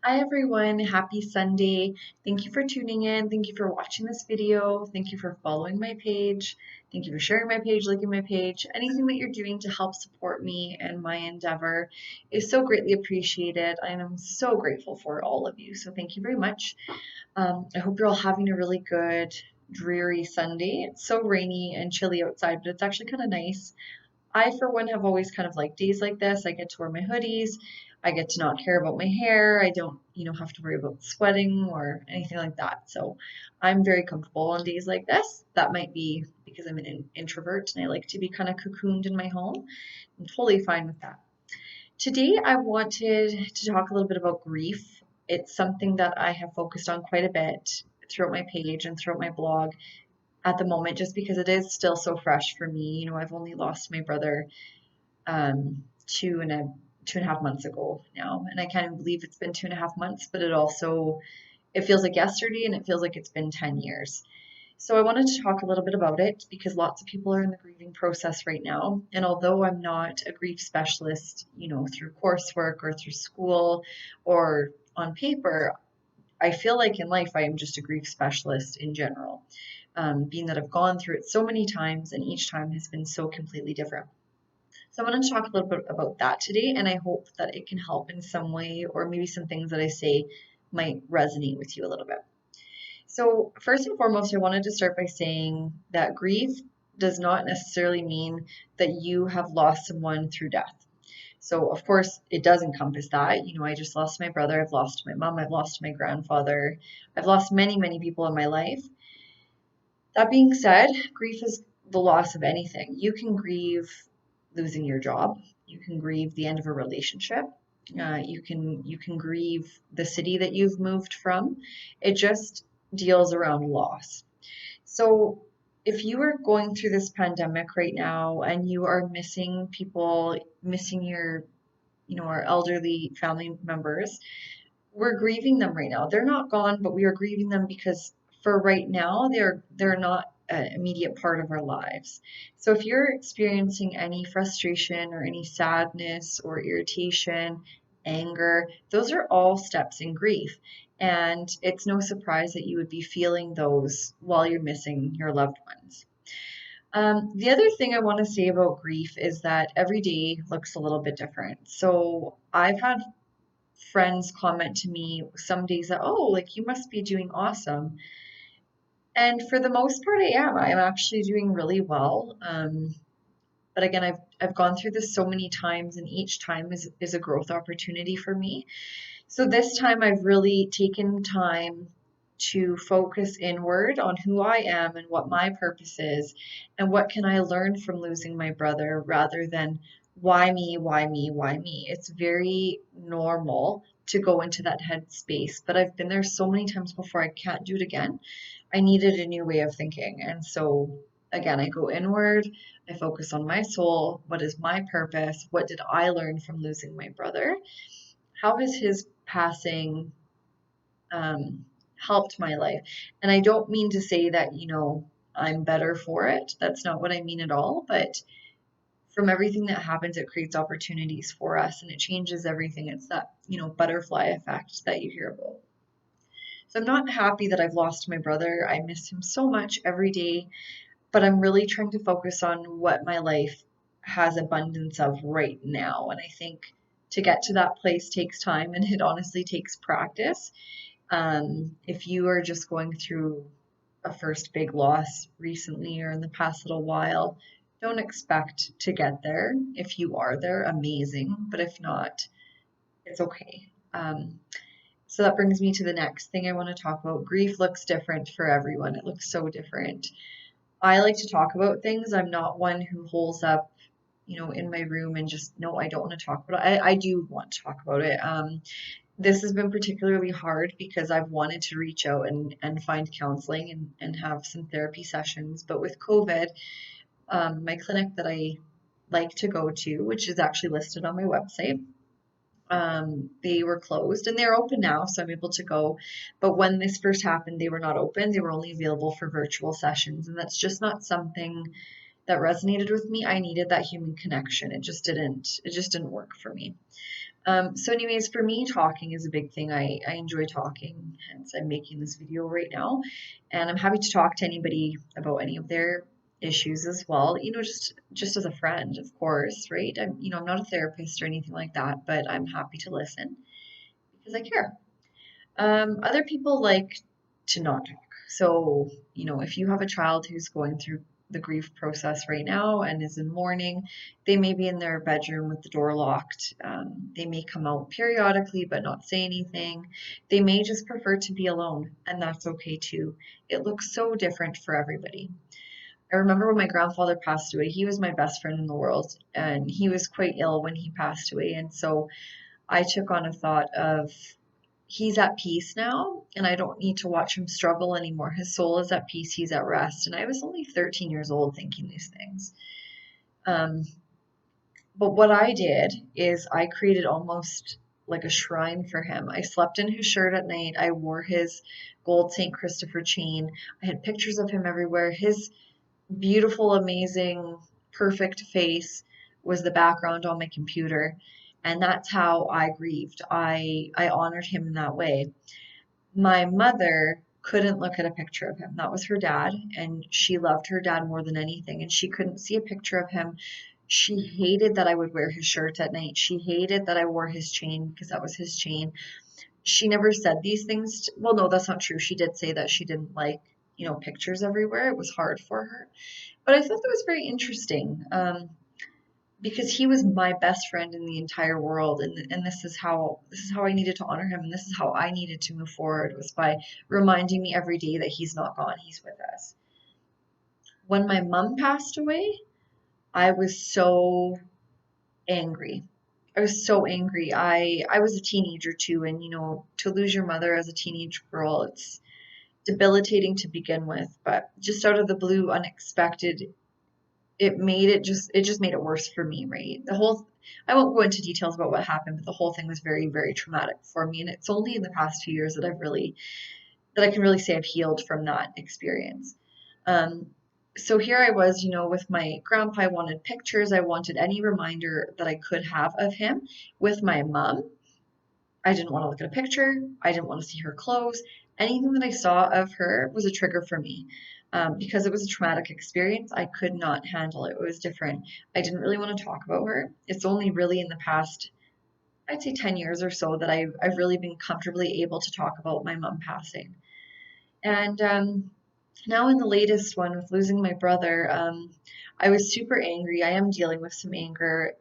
Hi everyone, happy Sunday. Thank you for tuning in. Thank you for watching this video. Thank you for following my page. Thank you for sharing my page, liking my page. Anything that you're doing to help support me and my endeavor is so greatly appreciated. And I'm so grateful for all of you. So thank you very much. I hope you're all having a really good, dreary Sunday. It's so rainy and chilly outside, but it's actually kind of nice. I, for one, have always kind of liked days like this. I get to wear my hoodies. I get to not care about my hair. I don't, have to worry about sweating or anything like that. So I'm very comfortable on days like this. That might be because I'm an introvert and I like to be kind of cocooned in my home. I'm totally fine with that. Today, I wanted to talk a little bit about grief. It's something that I have focused on quite a bit throughout my page and throughout my blog at the moment, just because it is still so fresh for me. I've only lost my brother 2.5 months ago now, and I can't even believe it's been 2.5 months. But it feels like yesterday, and it feels like it's been 10 years. So I wanted to talk a little bit about it because lots of people are in the grieving process right now. And although I'm not a grief specialist, through coursework or through school or on paper, I feel like in life I am just a grief specialist in general, being that I've gone through it so many times and each time has been so completely different. So I want to talk a little bit about that today, and I hope that it can help in some way, or maybe some things that I say might resonate with you a little bit. So, first and foremost, I wanted to start by saying that grief does not necessarily mean that you have lost someone through death. So, of course, it does encompass that. I just lost my brother, I've lost my mom, I've lost my grandfather, I've lost many, many people in my life. That being said, grief is the loss of anything. You can grieve losing your job. You can grieve the end of a relationship. You can grieve the city that you've moved from. It just deals around loss. So if you are going through this pandemic right now and you are missing people, missing our elderly family members, we're grieving them right now. They're not gone, but we are grieving them because for right now they're not an immediate part of our lives. So if you're experiencing any frustration or any sadness or irritation, anger, those are all steps in grief. And it's no surprise that you would be feeling those while you're missing your loved ones. The other thing I want to say about grief is that every day looks a little bit different. So I've had friends comment to me some days that, oh, like you must be doing awesome. And for the most part, I am. I'm actually doing really well. But again, I've gone through this so many times, and each time is a growth opportunity for me. So this time, I've really taken time to focus inward on who I am and what my purpose is, and what can I learn from losing my brother rather than why me, why me, why me. It's very normal to go into that headspace, but I've been there so many times before, I can't do it again. I needed a new way of thinking. And so, again, I go inward, I focus on my soul. What is my purpose? What did I learn from losing my brother? How has his passing helped my life? And I don't mean to say that, I'm better for it. That's not what I mean at all. But from everything that happens, it creates opportunities for us and it changes everything. It's that, butterfly effect that you hear about. So I'm not happy that I've lost my brother. I miss him so much every day, but I'm really trying to focus on what my life has abundance of right now. And I think to get to that place takes time and it honestly takes practice. If you are just going through a first big loss recently or in the past little while, don't expect to get there. If you are there, amazing. But if not, it's okay. So that brings me to the next thing I want to talk about. Grief looks different for everyone. It looks so different. I like to talk about things. I'm not one who holds up, in my room and just, no, I don't want to talk about it. I do want to talk about it. This has been particularly hard because I've wanted to reach out and find counseling and have some therapy sessions. But with COVID, my clinic that I like to go to, which is actually listed on my website, they were closed and they're open now, so I'm able to go. But when this first happened, they were not open. They were only available for virtual sessions, and that's just not something that resonated with me. I needed that human connection. It just didn't work for me. So anyways, for me, talking is a big thing. I enjoy talking, hence I'm making this video right now. And I'm happy to talk to anybody about any of their issues as well. Just as a friend, of course, right? I'm not a therapist or anything like that, but I'm happy to listen because I care. Other people like to not talk. So, if you have a child who's going through the grief process right now and is in mourning, they may be in their bedroom with the door locked. They may come out periodically but not say anything. They may just prefer to be alone, and that's okay too. It looks so different for everybody. I remember when my grandfather passed away, he was my best friend in the world, and he was quite ill when he passed away. And so I took on a thought of he's at peace now, and I don't need to watch him struggle anymore. His soul is at peace, he's at rest. And I was only 13 years old thinking these things. Um, but what I did is I created almost like a shrine for him. I slept in his shirt at night. I wore his gold St. Christopher chain. I had pictures of him everywhere. His beautiful, amazing, perfect face was the background on my computer. And that's how I grieved. I honored him in that way. My mother couldn't look at a picture of him. That was her dad, and she loved her dad more than anything, and she couldn't see a picture of him. She hated that I would wear his shirt at night. She hated that I wore his chain because that was his chain. She never said these things. Well, no, that's not true. She did say that she didn't like, pictures everywhere. It was hard for her. But I thought that was very interesting. Because he was my best friend in the entire world, and this is how I needed to honor him, and this is how I needed to move forward, was by reminding me every day that he's not gone, he's with us. When my mom passed away, I was so angry. I was so angry. I was a teenager too, and to lose your mother as a teenage girl, it's debilitating to begin with, but just out of the blue, unexpected, it just made it worse for me, right? I won't go into details about what happened, but the whole thing was very, very traumatic for me. And it's only in the past few years that I can really say I've healed from that experience. Um, so here I was, with my grandpa. I wanted pictures. I wanted any reminder that I could have of him. With my mom, I didn't want to look at a picture. I didn't want to see her clothes. Anything that I saw of her was a trigger for me. Because it was a traumatic experience, I could not handle it. It was different. I didn't really want to talk about her. It's only really in the past, I'd say 10 years or so, that I've really been comfortably able to talk about my mom passing. And now in the latest one with losing my brother, I was super angry. I am dealing with some anger.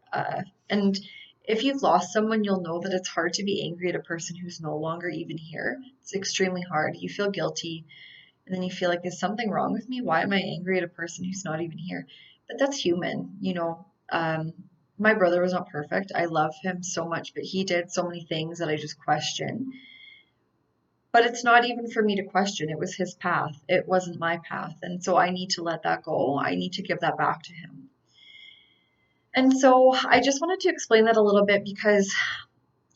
And if you've lost someone, you'll know that it's hard to be angry at a person who's no longer even here. It's extremely hard. You feel guilty, and then you feel like, is something wrong with me? Why am I angry at a person who's not even here? But that's human. My brother was not perfect. I love him so much, but he did so many things that I just question. But it's not even for me to question. It was his path. It wasn't my path. And so I need to let that go. I need to give that back to him. And so I just wanted to explain that a little bit because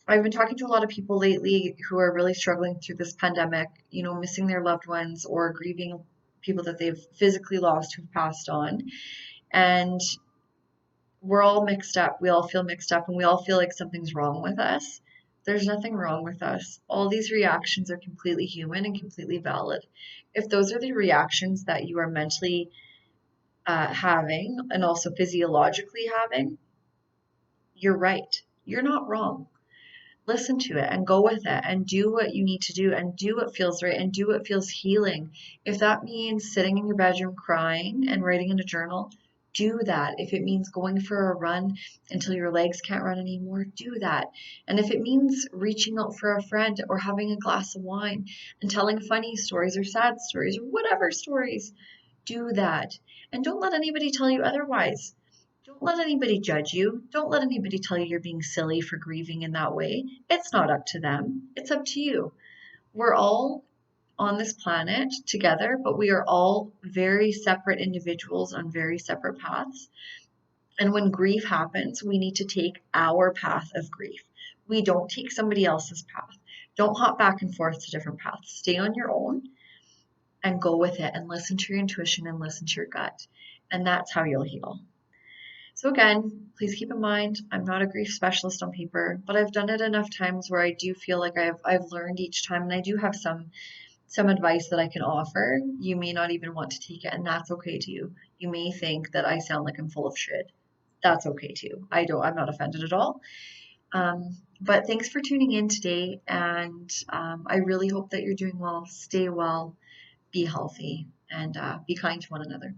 I've been talking to a lot of people lately who are really struggling through this pandemic, missing their loved ones or grieving people that they've physically lost who've passed on. And we're all mixed up. We all feel mixed up and we all feel like something's wrong with us. There's nothing wrong with us. All these reactions are completely human and completely valid. If those are the reactions that you are mentally having and also physiologically having, you're right. You're not wrong. Listen to it and go with it and do what you need to do and do what feels right and do what feels healing. If that means sitting in your bedroom crying and writing in a journal, do that. If it means going for a run until your legs can't run anymore, do that. And if it means reaching out for a friend or having a glass of wine and telling funny stories or sad stories or whatever stories, do that. And don't let anybody tell you otherwise. Don't let anybody judge you. Don't let anybody tell you you're being silly for grieving in that way. It's not up to them. It's up to you. We're all on this planet together, but we are all very separate individuals on very separate paths. And when grief happens, we need to take our path of grief. We don't take somebody else's path. Don't hop back and forth to different paths. Stay on your own and go with it and listen to your intuition and listen to your gut. And that's how you'll heal. So again, please keep in mind, I'm not a grief specialist on paper, but I've done it enough times where I do feel like I've learned each time, and I do have some advice that I can offer. You may not even want to take it, and that's okay too. You may think that I sound like I'm full of shit. That's okay too. I'm not offended at all. But thanks for tuning in today, and I really hope that you're doing well. Stay well, be healthy, and be kind to one another.